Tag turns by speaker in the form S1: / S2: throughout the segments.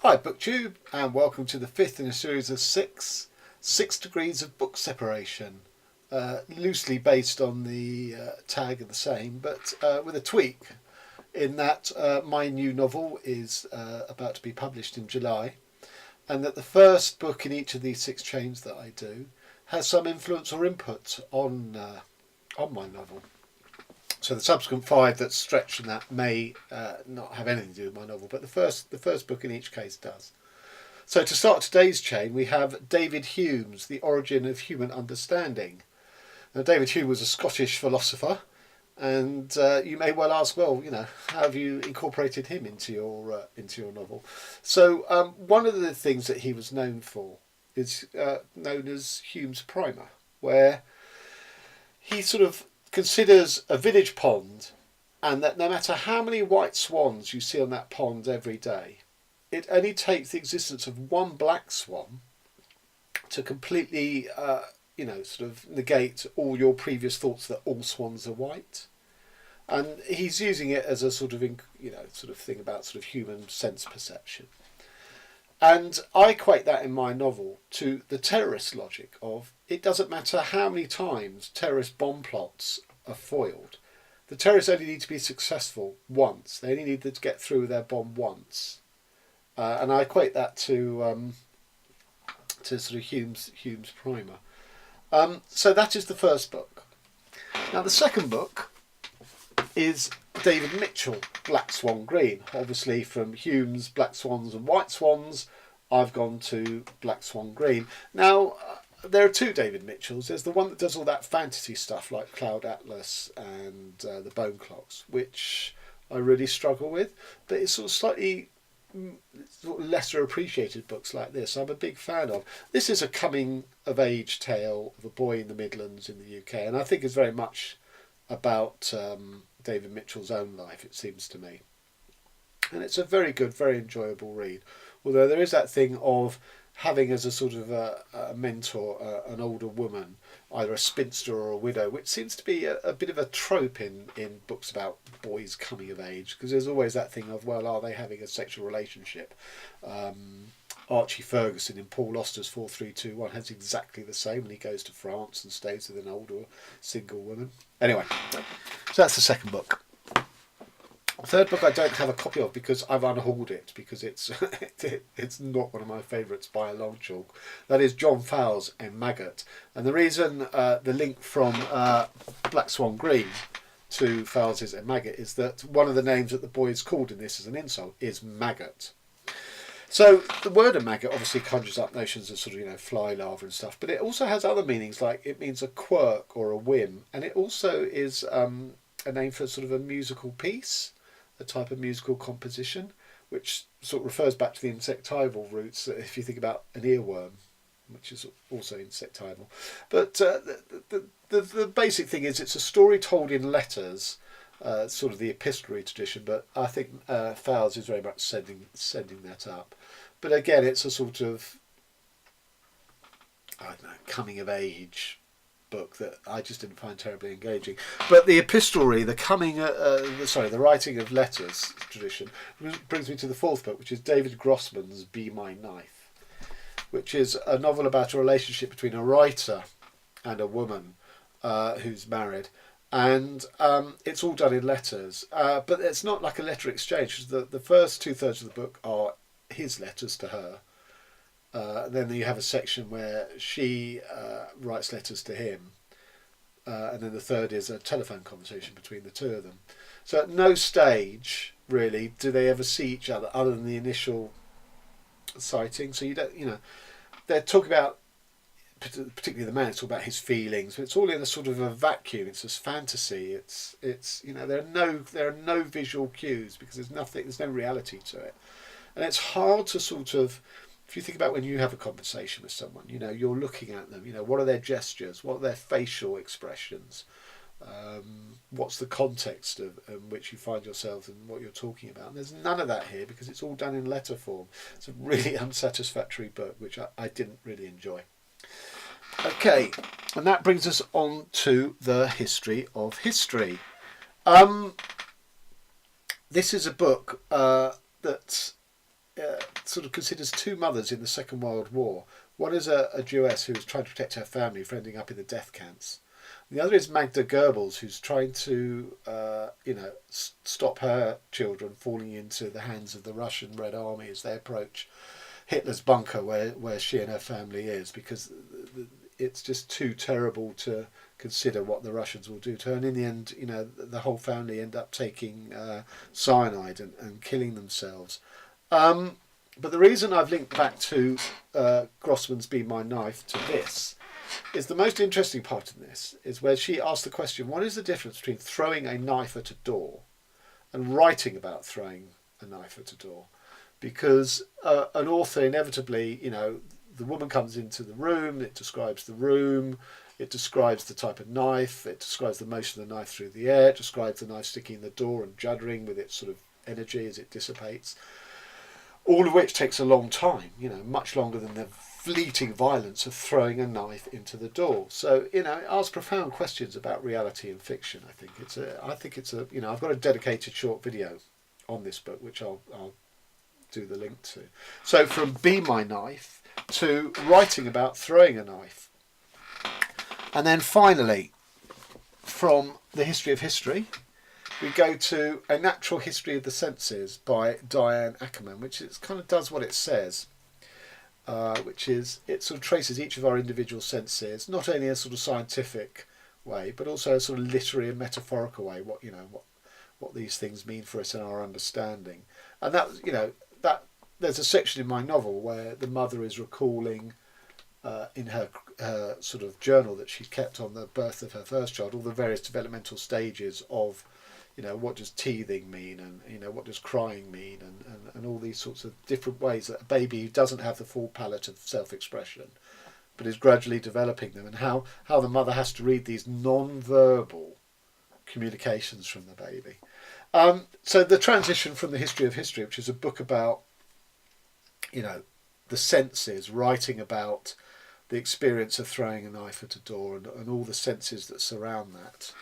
S1: Hi BookTube, and welcome to the fifth in a series of six degrees of book separation, loosely based on the tag of the same, but with a tweak in that my new novel is about to be published in July, and that the first book in each of these six chains that I do has some influence or input on my novel. So the subsequent five that stretch from that may not have anything to do with my novel, but the first book in each case does. So to start today's chain, we have David Hume's The Origin of Human Understanding. Now, David Hume was a Scottish philosopher, and you may well ask, well, how have you incorporated him into your novel? So one of the things that he was known for is known as Hume's primer, where he sort of considers a village pond, and that no matter how many white swans you see on that pond every day, it only takes the existence of one black swan to completely, sort of negate all your previous thoughts that all swans are white. And he's using it as a sort of, thing about sort of human sense perception. And I equate that in my novel to the terrorist logic of it doesn't matter how many times terrorist bomb plots are foiled. The terrorists only need to be successful once. They only need to get through their bomb once. And I equate that to sort of Hume's primer. So that is the first book. Now the second book is David Mitchell, Black Swan Green. Obviously from Hume's Black Swans and White Swans, I've gone to Black Swan Green. Now, there are two David Mitchells. There's the one that does all that fantasy stuff like Cloud Atlas and the Bone Clocks, which I really struggle with. But it's sort of slightly lesser appreciated books like this I'm a big fan of. This is a coming of age tale of a boy in the Midlands in the UK, and I think it's very much about David Mitchell's own life, it seems to me. And it's a very good, very enjoyable read. Although there is that thing of having as a sort of a mentor an older woman, either a spinster or a widow, which seems to be a bit of a trope in books about boys coming of age, because there's always that thing of, well, are they having a sexual relationship? Archie Ferguson in Paul Auster's 4321 has exactly the same when he goes to France and stays with an older single woman. Anyway, so that's the second book. The third book I don't have a copy of because I've unhauled it, because it's it's not one of my favourites by a long chalk. That is John Fowles and Maggot. And the reason the link from Black Swan Green to Fowles' and Maggot is that one of the names that the boy is called in this as an insult is Maggot. So the word of maggot obviously conjures up notions of sort of, fly larva and stuff, but it also has other meanings, like it means a quirk or a whim, and it also is a name for sort of a musical piece, a type of musical composition, which sort of refers back to the insectival roots, if you think about an earworm, which is also insectival. But the basic thing is it's a story told in letters, sort of the epistolary tradition, but I think Fowles is very much sending that up. But again, it's a sort of, coming of age book that I just didn't find terribly engaging. But the epistolary, the writing of letters tradition brings me to the fourth book, which is David Grossman's Be My Knife, which is a novel about a relationship between a writer and a woman who's married. And it's all done in letters, but it's not like a letter exchange. The first 2/3 of the book are his letters to her. Then you have a section where she writes letters to him, and then the third is a telephone conversation between the two of them. So at no stage really do they ever see each other other than the initial sighting. So you don't, they're talking about, particularly the man, it's all about his feelings, but it's all in a sort of a vacuum. It's this fantasy. It's there are no visual cues because there's no reality to it, and it's hard to sort of, if you think about when you have a conversation with someone, you're looking at them, what are their gestures, what are their facial expressions, what's the context of in which you find yourself and what you're talking about. And there's none of that here because it's all done in letter form. It's a really unsatisfactory book, which I didn't really enjoy. Okay, and that brings us on to the history of history. This is a book that sort of considers two mothers in the Second World War. One is a Jewess who was trying to protect her family from ending up in the death camps. The other is Magda Goebbels, who's trying to, stop her children falling into the hands of the Russian Red Army as they approach Hitler's bunker where she and her family is, because it's just too terrible to consider what the Russians will do to her. And in the end, the whole family end up taking cyanide and killing themselves. But the reason I've linked back to Grossman's Be My Knife to this is the most interesting part of this is where she asks the question, what is the difference between throwing a knife at a door and writing about throwing a knife at a door? Because an author inevitably, the woman comes into the room, it describes the room, it describes the type of knife, it describes the motion of the knife through the air, it describes the knife sticking in the door and juddering with its sort of energy as it dissipates. All of which takes a long time, much longer than the fleeting violence of throwing a knife into the door. So, it asks profound questions about reality and fiction. I think it's a I've got a dedicated short video on this book, which I'll do the link to. So from Be My Knife to writing about throwing a knife. And then finally, from the history of history, we go to A Natural History of the Senses by Diane Ackerman, which kind of does what it says, which is it sort of traces each of our individual senses, not only in a sort of scientific way, but also a sort of literary and metaphorical way. What these things mean for us in our understanding, and that there's a section in my novel where the mother is recalling in her sort of journal that she kept on the birth of her first child all the various developmental stages of. What does teething mean, and what does crying mean, and all these sorts of different ways that a baby doesn't have the full palette of self-expression but is gradually developing them, and how the mother has to read these non-verbal communications from the baby. So the transition from the history of history, which is a book about the senses, writing about the experience of throwing a knife at a door and all the senses that surround that,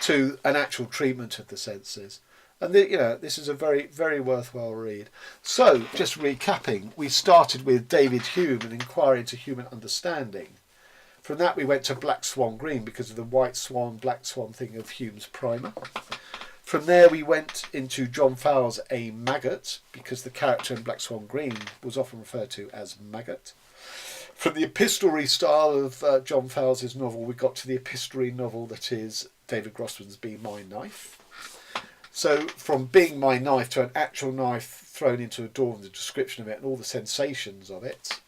S1: to an actual treatment of the senses. And this is a very, very worthwhile read. So, just recapping, we started with David Hume, an inquiry into human understanding. From that we went to Black Swan Green because of the white swan, black swan thing of Hume's primer. From there we went into John Fowles' A Maggot, because the character in Black Swan Green was often referred to as Maggot. From the epistolary style of John Fowles' novel, we got to the epistolary novel that is David Grossman's Be My Knife. So from being my knife to an actual knife thrown into a door and the description of it and all the sensations of it,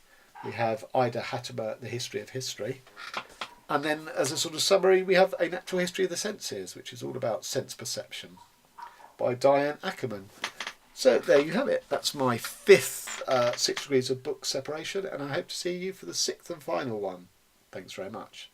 S1: we have Ida Hattemer, The History of History. And then as a sort of summary, we have A Natural History of the Senses, which is all about sense perception, by Diane Ackerman. So there you have it. That's my fifth 6 degrees of book separation, and I hope to see you for the sixth and final one. Thanks very much.